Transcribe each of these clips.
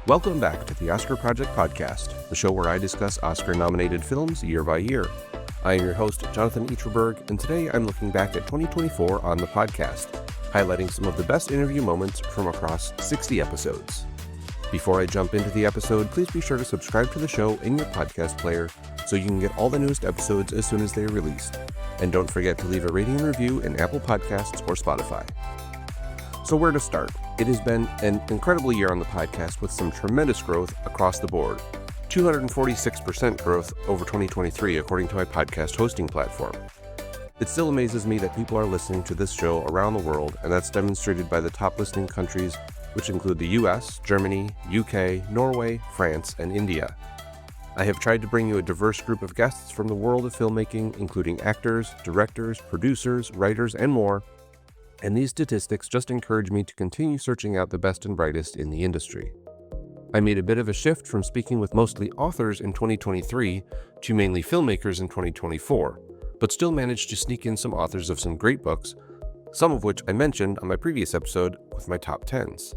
Welcome back to the Oscar Project Podcast, the show where I discuss Oscar-nominated films year by year. I am your host, Jonathan Eacherberg, and today I'm looking back at 2024 on the podcast, highlighting some of the best interview moments from across 60 episodes. Before I jump into the episode, please be sure to subscribe to the show in your podcast player so you can get all the newest episodes as soon as they are released. And don't forget to leave a rating and review in Apple Podcasts or Spotify. So where to start? It has been an incredible year on the podcast with some tremendous growth across the board. 246% growth over 2023 according to my podcast hosting platform. It still amazes me that people are listening to this show around the world, and that's demonstrated by the top listening countries, which include the US, Germany, UK, Norway, France, and India. I have tried to bring you a diverse group of guests from the world of filmmaking, including actors, directors, producers, writers, and more. And these statistics just encourage me to continue searching out the best and brightest in the industry. I made a bit of a shift from speaking with mostly authors in 2023 to mainly filmmakers in 2024, but still managed to sneak in some authors of some great books, some of which I mentioned on my previous episode with my top 10s.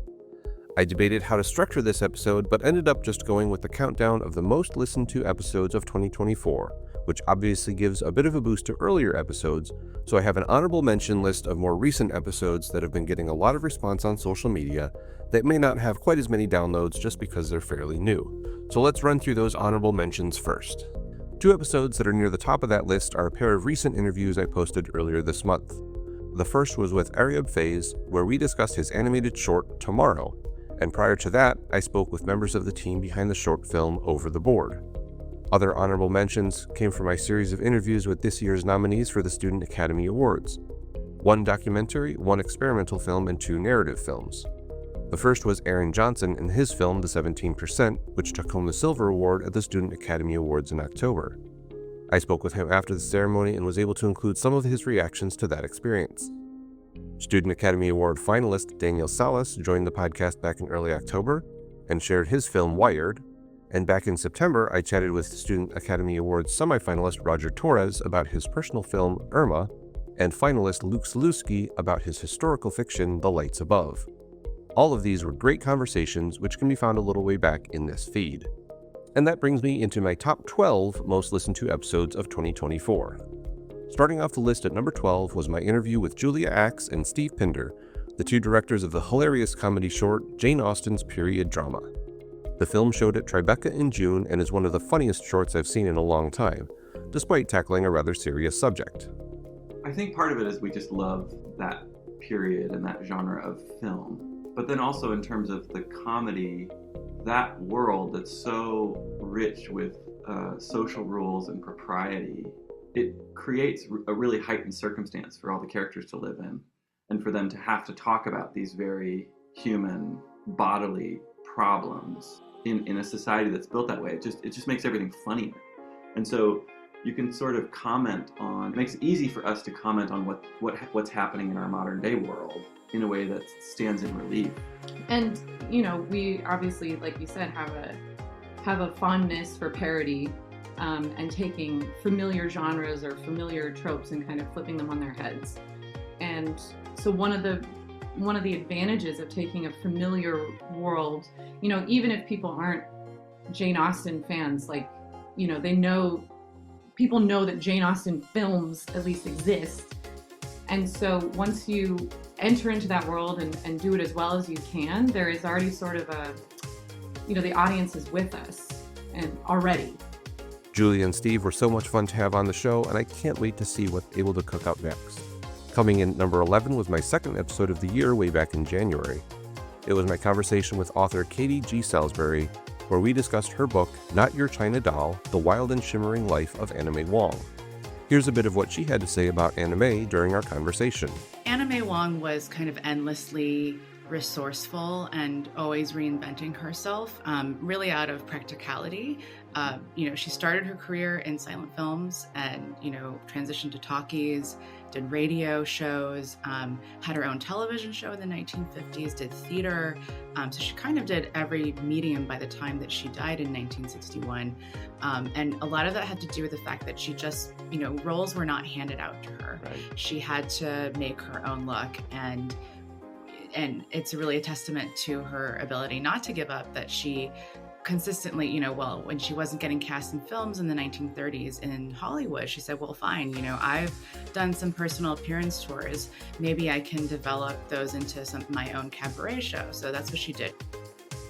I debated how to structure this episode, but ended up just going with the countdown of the most listened to episodes of 2024, which obviously gives a bit of a boost to earlier episodes, so I have an honorable mention list of more recent episodes that have been getting a lot of response on social media that may not have quite as many downloads just because they're fairly new. So let's run through those honorable mentions first. Two episodes that are near the top of that list are a pair of recent interviews I posted earlier this month. The first was with Aryab Faiz, where we discussed his animated short, Tomorrow, and prior to that, I spoke with members of the team behind the short film Over the Board. Other honorable mentions came from my series of interviews with this year's nominees for the Student Academy Awards. One documentary, one experimental film, and two narrative films. The first was Aaron Johnson and his film The 17%, which took home the Silver Award at the Student Academy Awards in October. I spoke with him after the ceremony and was able to include some of his reactions to that experience. Student Academy Award finalist Daniel Salas joined the podcast back in early October and shared his film Wired. And back in September, I chatted with Student Academy Awards semifinalist Roger Torres about his personal film Irma, and finalist Luke Saluski about his historical fiction The Lights Above. All of these were great conversations, which can be found a little way back in this feed. And that brings me into my top 12 most listened to episodes of 2024. Starting off the list at number 12 was my interview with Julia Axe and Steve Pinder, the two directors of the hilarious comedy short Jane Austen's period drama. The film showed at Tribeca in June and is one of the funniest shorts I've seen in a long time, despite tackling a rather serious subject. I think part of it is we just love that period and that genre of film. But then also in terms of the comedy, that world that's so rich with social rules and propriety, it creates a really heightened circumstance for all the characters to live in, and for them to have to talk about these very human, bodily problems in a society that's built that way. It just makes everything funnier. And so you can sort of comment on, it makes it easy for us to comment on what's happening in our modern day world in a way that stands in relief. And we obviously, like you said, have a fondness for parody, and taking familiar genres or familiar tropes and kind of flipping them on their heads. And so one of the advantages of taking a familiar world, even if people aren't Jane Austen fans, people know that Jane Austen films at least exist. And so once you enter into that world and do it as well as you can, there is already sort of the audience is with us and already. Julia and Steve were so much fun to have on the show, and I can't wait to see what's able to cook up next. Coming in at number 11 was my second episode of the year way back in January. It was my conversation with author Katie G. Salisbury, where we discussed her book, Not Your China Doll, The Wild and Shimmering Life of Anna May Wong. Here's a bit of what she had to say about Anna May during our conversation. Anna May Wong was kind of endlessly resourceful and always reinventing herself, really out of practicality. She started her career in silent films and, transitioned to talkies, did radio shows, had her own television show in the 1950s, did theater. So she kind of did every medium by the time that she died in 1961. And a lot of that had to do with the fact that she just, roles were not handed out to her. Right. She had to make her own look. And and it's really a testament to her ability not to give up that she consistently, when she wasn't getting cast in films in the 1930s in Hollywood, she said, well, fine, I've done some personal appearance tours. Maybe I can develop those into my own cabaret show. So that's what she did.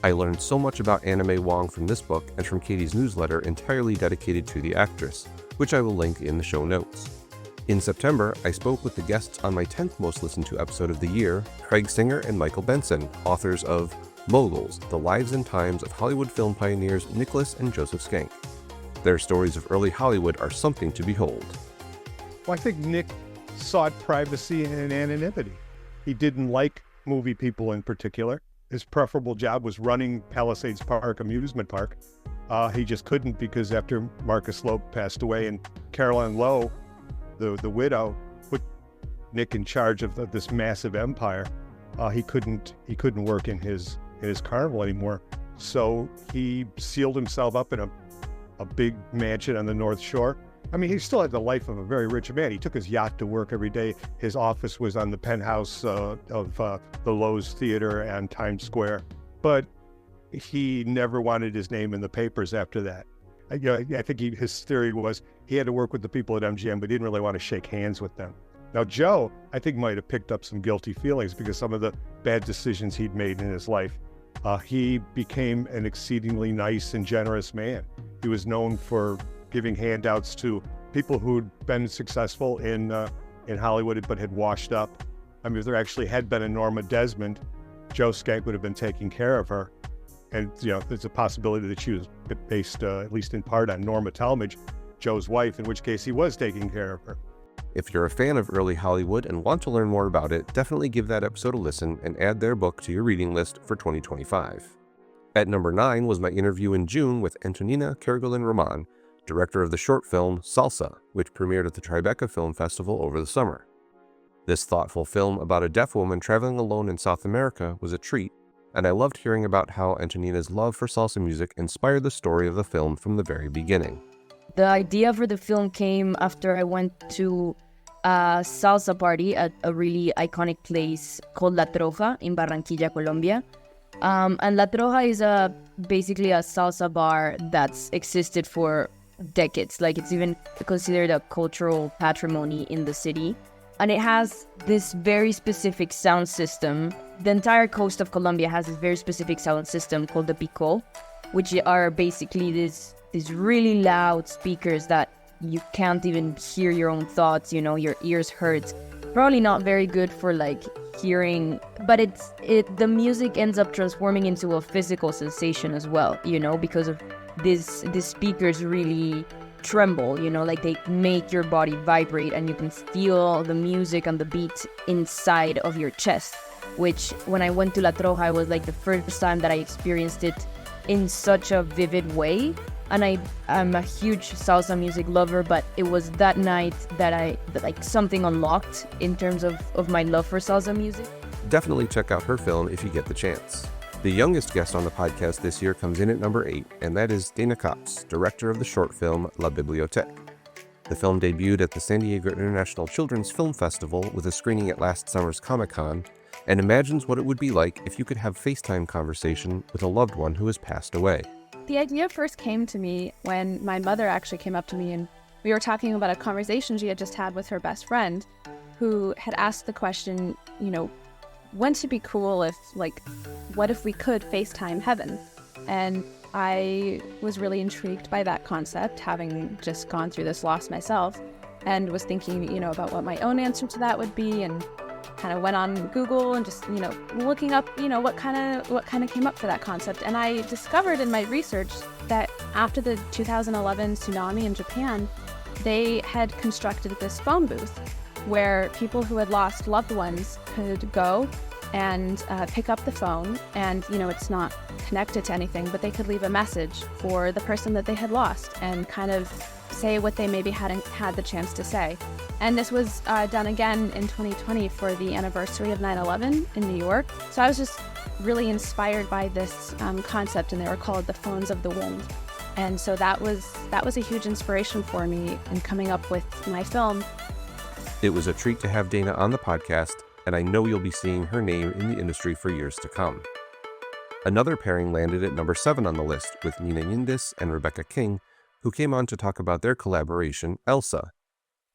I learned so much about Anna May Wong from this book and from Katie's newsletter entirely dedicated to the actress, which I will link in the show notes. In September, I spoke with the guests on my 10th most listened to episode of the year, Craig Singer and Michael Benson, authors of Moguls, The Lives and Times of Hollywood Film Pioneers Nicholas and Joseph Schenck. Their stories of early Hollywood are something to behold. Well, I think Nick sought privacy and anonymity. He didn't like movie people in particular. His preferable job was running Palisades Park amusement park. He just couldn't because after Marcus Loeb passed away and Caroline Lowe, the widow, put Nick in charge of this massive empire, he couldn't work in his carnival anymore. So he sealed himself up in a big mansion on the North Shore. I mean, he still had the life of a very rich man. He took his yacht to work every day. His office was on the penthouse of the Lowe's Theater and Times Square. But he never wanted his name in the papers after that. I think his theory was he had to work with the people at MGM, but he didn't really want to shake hands with them. Now, Joe, I think, might have picked up some guilty feelings because some of the bad decisions he'd made in his life. He became an exceedingly nice and generous man. He was known for giving handouts to people who'd been successful in Hollywood but had washed up. I mean, if there actually had been a Norma Desmond, Joe Schenck would have been taking care of her. And, there's a possibility that she was based, at least in part, on Norma Talmadge, Joe's wife, in which case he was taking care of her. If you're a fan of early Hollywood and want to learn more about it, definitely give that episode a listen and add their book to your reading list for 2025. At number 9 was my interview in June with Antonina Kerguelen-Roman, director of the short film Salsa, which premiered at the Tribeca Film Festival over the summer. This thoughtful film about a deaf woman traveling alone in South America was a treat, and I loved hearing about how Antonina's love for salsa music inspired the story of the film from the very beginning. The idea for the film came after I went to a salsa party at a really iconic place called La Troja in Barranquilla, Colombia. And La Troja is basically a salsa bar that's existed for decades. Like, it's even considered a cultural patrimony in the city. And it has this very specific sound system. The entire coast of Colombia has this very specific sound system called the Picot, which are basically these really loud speakers that you can't even hear your own thoughts, your ears hurt. Probably not very good for hearing, but the music ends up transforming into a physical sensation as well, because of these speakers really tremble, they make your body vibrate and you can feel the music and the beat inside of your chest, which when I went to La Troja, it was the first time that I experienced it in such a vivid way. And I'm a huge salsa music lover, but it was that night that something unlocked in terms of my love for salsa music. Definitely check out her film if you get the chance. The youngest guest on the podcast this year comes in at number 8, and that is Dana Kopz, director of the short film La Bibliothèque. The film debuted at the San Diego International Children's Film Festival with a screening at last summer's Comic-Con, and imagines what it would be like if you could have FaceTime conversation with a loved one who has passed away. The idea first came to me when my mother actually came up to me and we were talking about a conversation she had just had with her best friend who had asked the question, wouldn't it be cool if, what if we could FaceTime heaven? And I was really intrigued by that concept, having just gone through this loss myself, and was thinking, about what my own answer to that would be, and kind of went on Google and just, looking up, what kind of came up for that concept. And I discovered in my research that after the 2011 tsunami in Japan, they had constructed this phone booth where people who had lost loved ones could go and pick up the phone, and it's not connected to anything, but they could leave a message for the person that they had lost and kind of say what they maybe hadn't had the chance to say. And this was done again in 2020 for the anniversary of 9/11 in New York. So I was just really inspired by this concept, and they were called the Phones of the Wind. And so that was a huge inspiration for me in coming up with my film. It was a treat to have Dana on the podcast, and I know you'll be seeing her name in the industry for years to come. Another pairing landed at number 7 on the list with Nina Yildiz and Rebecca King, who came on to talk about their collaboration, Elsa.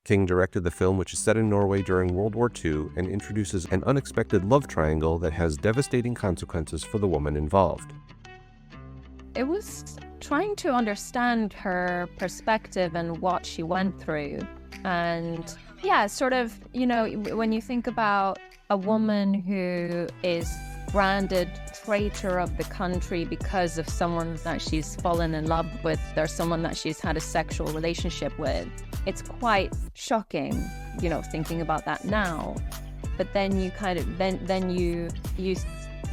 King directed the film, which is set in Norway during World War II and introduces an unexpected love triangle that has devastating consequences for the woman involved. It was trying to understand her perspective and what she went through. And yeah, sort of, when you think about a woman who is branded traitor of the country because of someone that she's fallen in love with or someone that she's had a sexual relationship with, it's quite shocking, thinking about that now. But then you kind of then you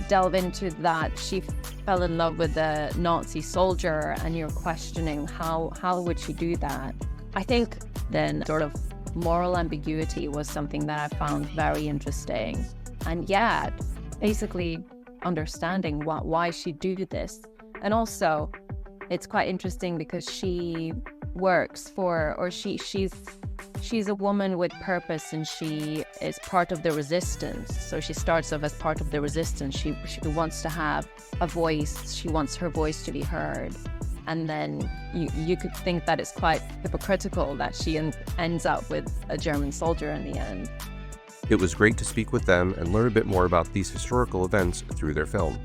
delve into that she fell in love with a Nazi soldier, and you're questioning how would she do that. I think then sort of moral ambiguity was something that I found very interesting. And yeah, basically understanding why she do this. And also it's quite interesting because she works for, or she's a woman with purpose, and she is part of the resistance. So she starts off as part of the resistance. She wants to have a voice. She wants her voice to be heard. And then you could think that it's quite hypocritical that she ends up with a German soldier in the end. It was great to speak with them and learn a bit more about these historical events through their film.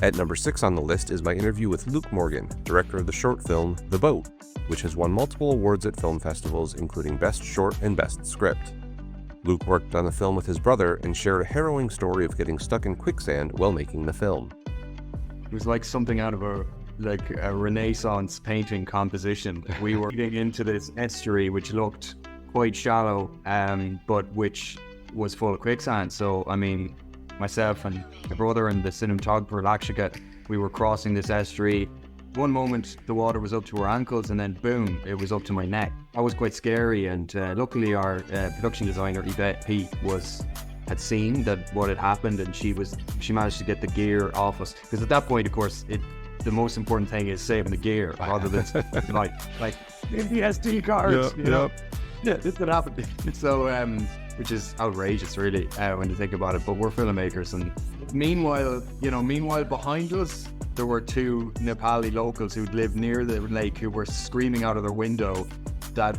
At number 6 on the list is my interview with Luke Morgan, director of the short film The Boat, which has won multiple awards at film festivals, including Best Short and Best Script. Luke worked on the film with his brother and shared a harrowing story of getting stuck in quicksand while making the film. It was like something out of a Renaissance painting composition. We were getting into this estuary which looked quite shallow, but which was full of quicksand. So, I mean, myself and my brother and the cinematographer Lakshika, we were crossing this estuary. One moment the water was up to our ankles, and then boom, it was up to my neck. That was quite scary, and luckily our production designer Yvette Pete had seen what had happened, and she managed to get the gear off us. Because at that point, of course, the most important thing is saving the gear rather than like the SD cards. Yeah, this could happen. So, which is outrageous, really, when you think about it. But we're filmmakers, and meanwhile behind us, there were 2 Nepali locals who'd lived near the lake who were screaming out of their window that,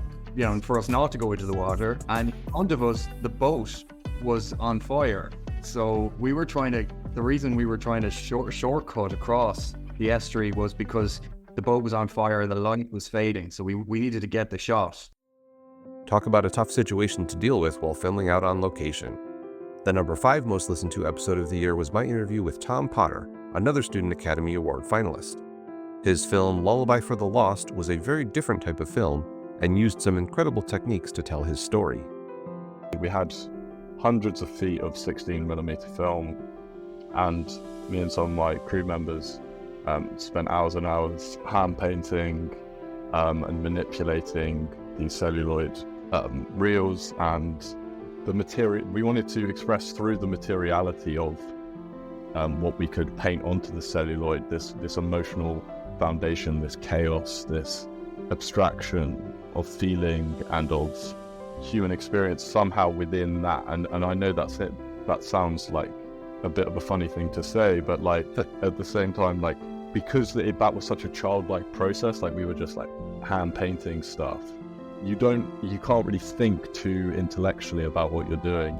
for us not to go into the water. And in front of us, the boat was on fire. So the reason we were trying to shortcut across the estuary was because the boat was on fire, the light was fading, so we needed to get the shot. Talk about a tough situation to deal with while filming out on location. The number 5 most listened to episode of the year was my interview with Tom Potter, another Student Academy Award finalist. His film Lullaby for the Lost was a very different type of film and used some incredible techniques to tell his story. We had hundreds of feet of 16mm film, and me and some of my crew members spent hours and hours hand painting and manipulating these celluloid reels and the material. We wanted to express through the materiality of what we could paint onto the celluloid, this emotional foundation, this chaos, this abstraction of feeling and of human experience somehow within that. And I know that's it. That sounds like a bit of a funny thing to say, but like at the same time, like, because that was such a childlike process, like we were just like hand painting stuff. You can't really think too intellectually about what you're doing.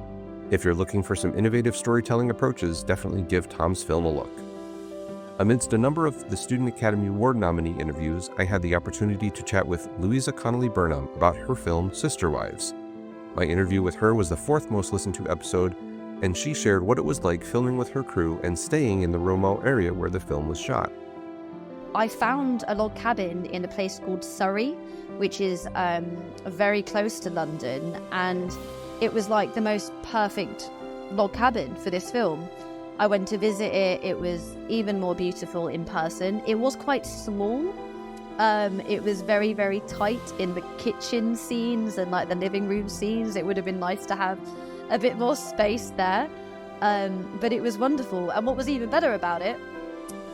If you're looking for some innovative storytelling approaches, definitely give Tom's film a look. Amidst a number of the Student Academy Award nominee interviews, I had the opportunity to chat with Louisa Connolly Burnham about her film Sister Wives. My interview with her was the 4th most listened to episode, and she shared what it was like filming with her crew and staying in the Romo area where the film was shot. I found a log cabin in a place called Surrey, which is very close to London, and it was like the most perfect log cabin for this film. I went to visit it. It was even more beautiful in person. It was quite small. It was very, very tight in the kitchen scenes and like the living room scenes. It would have been nice to have a bit more space there. But it was wonderful. And what was even better about it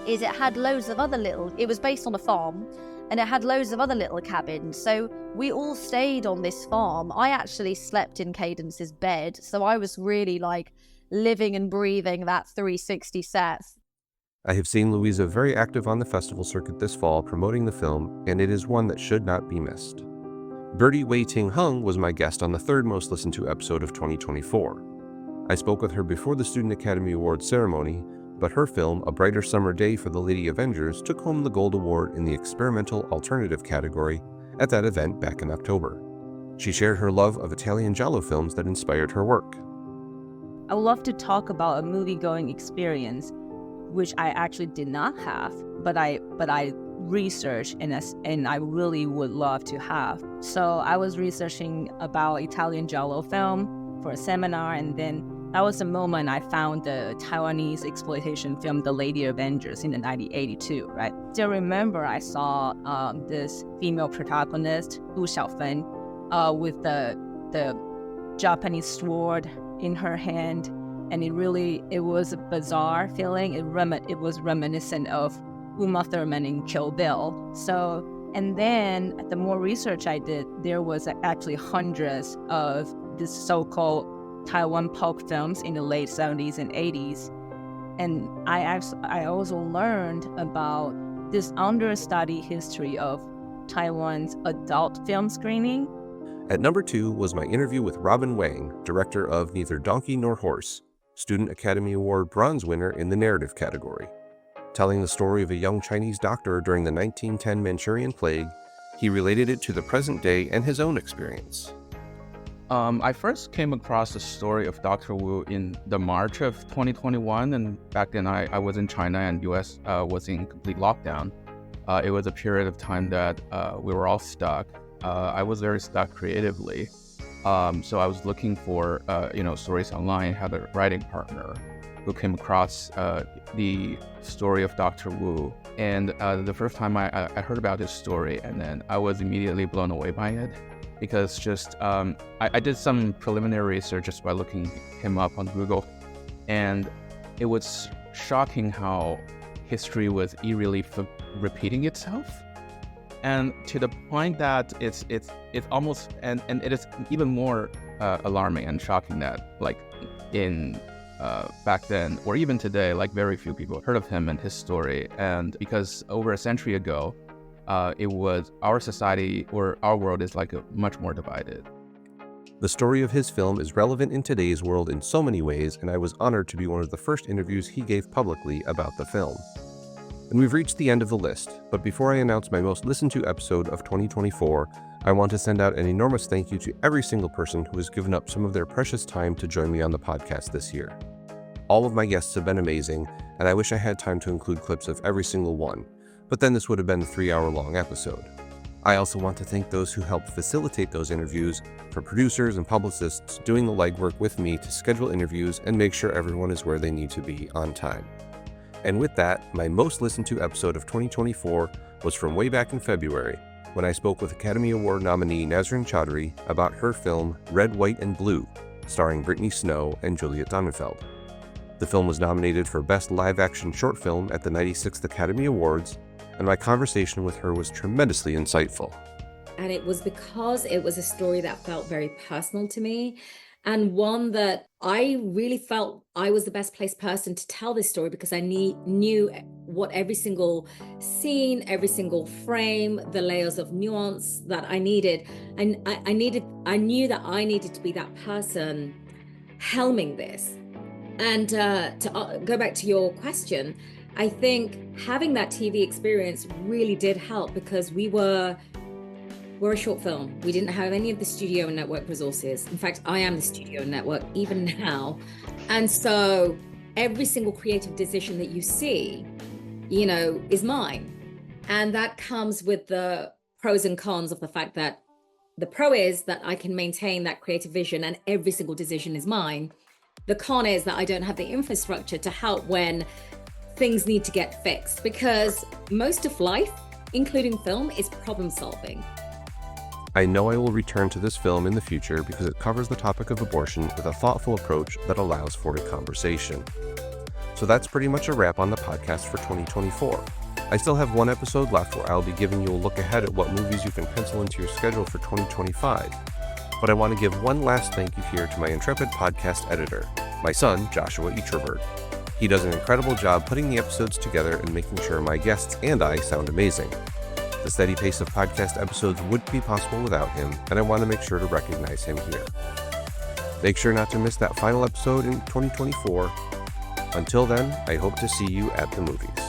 is it had loads of other it was based on a farm, and it had loads of other little cabins. So we all stayed on this farm. I actually slept in Cadence's bed, so I was really like living and breathing that 360 set. I have seen Louisa very active on the festival circuit this fall promoting the film, and it is one that should not be missed. Birdie Wei Ting Hung was my guest on the third most listened to episode of 2024. I spoke with her before the Student Academy Awards ceremony, but her film, A Brighter Summer Day for the Lady Avengers, took home the Gold Award in the Experimental Alternative category at that event back in October. She shared her love of Italian giallo films that inspired her work. I would love to talk about a movie-going experience, which I actually did not have, but I researched and I really would love to have. So I was researching about Italian giallo film for a seminar, and then that was the moment I found the Taiwanese exploitation film, The Lady Avengers, in 1982, right? Still remember I saw this female protagonist, Lu Xiaofen, with the Japanese sword in her hand, and it was a bizarre feeling. It was reminiscent of Uma Thurman in Kill Bill. So, and then the more research I did, there was actually hundreds of this so-called Taiwan pulp films in the late 70s and 80s. And I also learned about this understudy history of Taiwan's adult film screening. At number 2 was my interview with Robin Wang, director of Neither Donkey Nor Horse, Student Academy Award bronze winner in the narrative category. Telling the story of a young Chinese doctor during the 1910 Manchurian plague, he related it to the present day and his own experience. I first came across the story of Dr. Wu in the March of 2021, and back then I was in China and US was in complete lockdown. It was a period of time that we were all stuck. I was very stuck creatively, so I was looking for stories online. I had a writing partner who came across the story of Dr. Wu, and the first time I heard about his story, and then I was immediately blown away by it. Because I did some preliminary research just by looking him up on Google, and it was shocking how history was eerily repeating itself, and to the point that it's almost and it is even more alarming and shocking that like in back then or even today, like very few people heard of him and his story, and because over a century ago. It was our society or our world is like much more divided. The story of his film is relevant in today's world in so many ways, and I was honored to be one of the first interviews he gave publicly about the film. And we've reached the end of the list, but before I announce my most listened to episode of 2024, I want to send out an enormous thank you to every single person who has given up some of their precious time to join me on the podcast this year. All of my guests have been amazing, and I wish I had time to include clips of every single one. But then this would have been a 3-hour-long episode. I also want to thank those who helped facilitate those interviews, for producers and publicists doing the legwork with me to schedule interviews and make sure everyone is where they need to be on time. And with that, my most listened to episode of 2024 was from way back in February, when I spoke with Academy Award nominee Nazrin Chaudhry about her film Red, White, and Blue, starring Brittany Snow and Juliet Donenfeld. The film was nominated for Best Live-Action Short Film at the 96th Academy Awards, and my conversation with her was tremendously insightful. And it was because it was a story that felt very personal to me, and one that I really felt I was the best placed person to tell this story, because I knew what every single scene, every single frame, the layers of nuance that I needed. And I knew that I needed to be that person helming this. And to go back to your question, I think having that TV experience really did help, because we're a short film. We didn't have any of the studio and network resources. In fact, I am the studio and network even now. And so every single creative decision that you see, is mine. And that comes with the pros and cons of the fact that the pro is that I can maintain that creative vision and every single decision is mine. The con is that I don't have the infrastructure to help when things need to get fixed, because most of life, including film, is problem solving. I know I will return to this film in the future because it covers the topic of abortion with a thoughtful approach that allows for a conversation. So that's pretty much a wrap on the podcast for 2024. I still have one episode left where I'll be giving you a look ahead at what movies you can pencil into your schedule for 2025. But I want to give one last thank you here to my intrepid podcast editor, my son, Joshua Eacherberg. He does an incredible job putting the episodes together and making sure my guests and I sound amazing. The steady pace of podcast episodes wouldn't be possible without him, and I want to make sure to recognize him here. Make sure not to miss that final episode in 2024. Until then, I hope to see you at the movies.